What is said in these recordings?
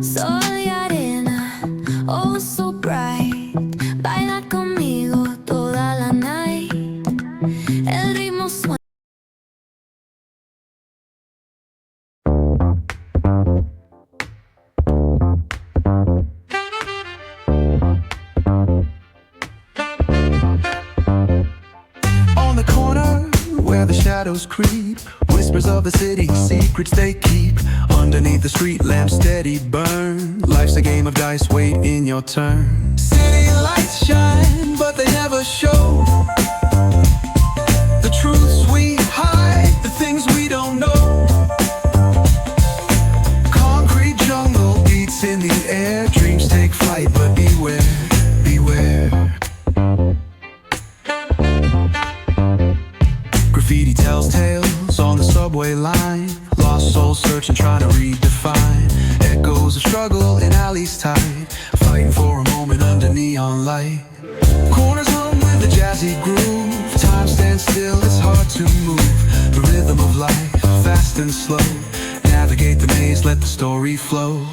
Sol y arena, oh so bright. Baila conmigo toda la night. El ritmo suena. On the corner where the shadows creep, whispers of the city, secrets they keep. Underneath the street lamp steady burn. Life's a game of dice, wait in your turn. City lights shine, but they never show the truths we hide, the things we don't know. Concrete jungle beats in the air. Dreams take flight, but beware, beware. Graffiti tells tales on the subway line. Lost souls searching, trying to redefine. Echoes of struggle in alleys tight, fighting for a moment under neon light. Corners hum with a jazzy groove. Time stands still, it's hard to move. The rhythm of life, fast and slow. Navigate the maze, let the story flow.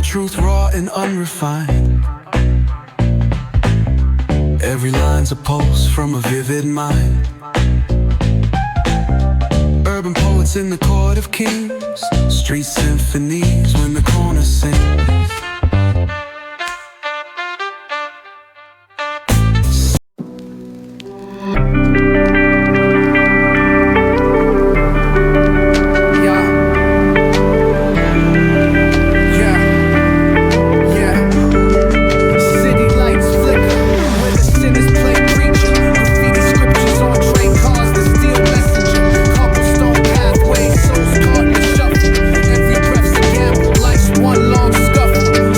Truth raw and unrefined. Every line's a pulse from a vivid mind. Urban poets in the court of kings. Street symphonies when the corner sings. One long scuffle.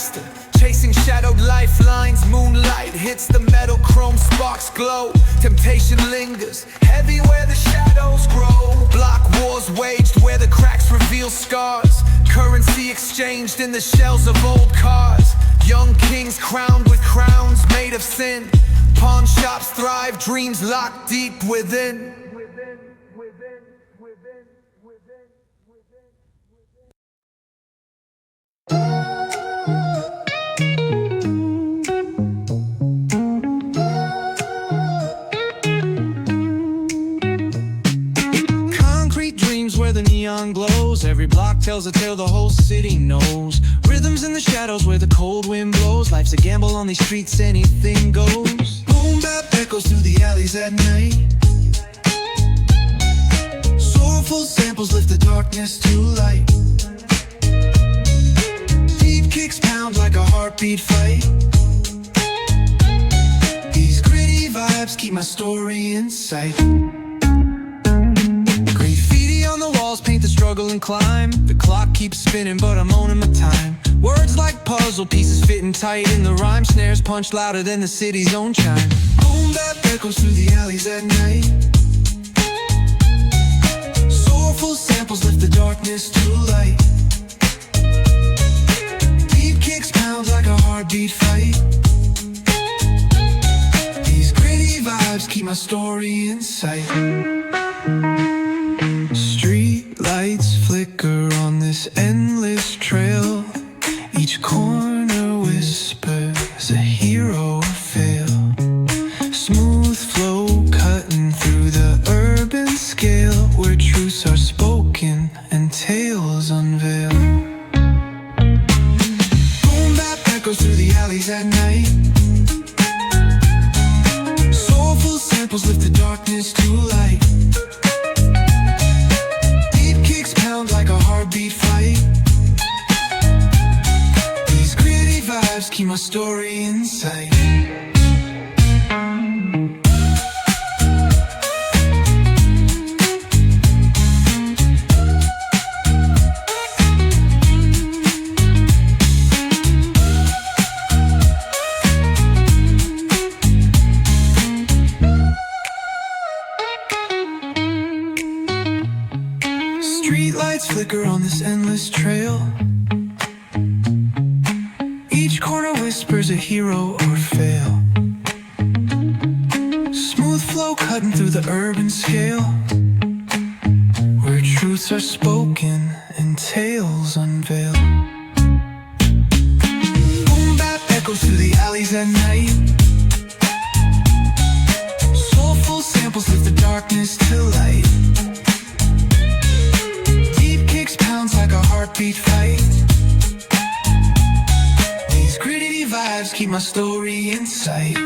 faster. Chasing shadowed lifelines, moonlight hits the metal, chrome sparks glow. Temptation lingers, heavy where the shadows grow. Block wars waged where the cracks reveal scars. Currency exchanged in the shells of old cars. Young kings crowned with crowns made of sin. Pawn shops thrive, dreams locked deep within. Concrete dreams where the neon glows. Every block tells a tale the whole city knows. Rhythms in the shadows where the cold wind blows. Life's a gamble on these streets, anything goes. Boom bap echoes through the alleys at night. Soulful samples lift the darkness to light. Deep kicks pound like a heartbeat fight. These gritty vibes keep my story in sight. Graffiti on the walls paint the struggle and climb. The clock keeps spinning but I'm owning my time. Words like puzzle pieces fitting tight in the rhyme. Snares punch louder than the city's own chime. Boom bap echoes through the alleys at night. Soulful samples lift the darkness to light. Deep kicks pound like a heartbeat fight. These gritty vibes keep my story in sight. Street lights flicker on this endless trail. Each corner whispers a hero fail. Smooth flow cutting through the urban scale, where truths are spoken and tales unveil. Boom bap echoes through the alleys at night. Soulful samples lift the darkness to light. Deep kicks pound like a heartbeat fight. These gritty vibes keep my story in sight. Streetlights flicker on this endless trail. Each corner whispers a hero or fail. Smooth flow cutting through the urban scale, where truths are spoken and tales unveil. Boom bap echoes through the alleys at night. Soulful samples lift the darkness to light. Deep kicks pounds like a heartbeat fight. These gritty vibes keep my story in sight.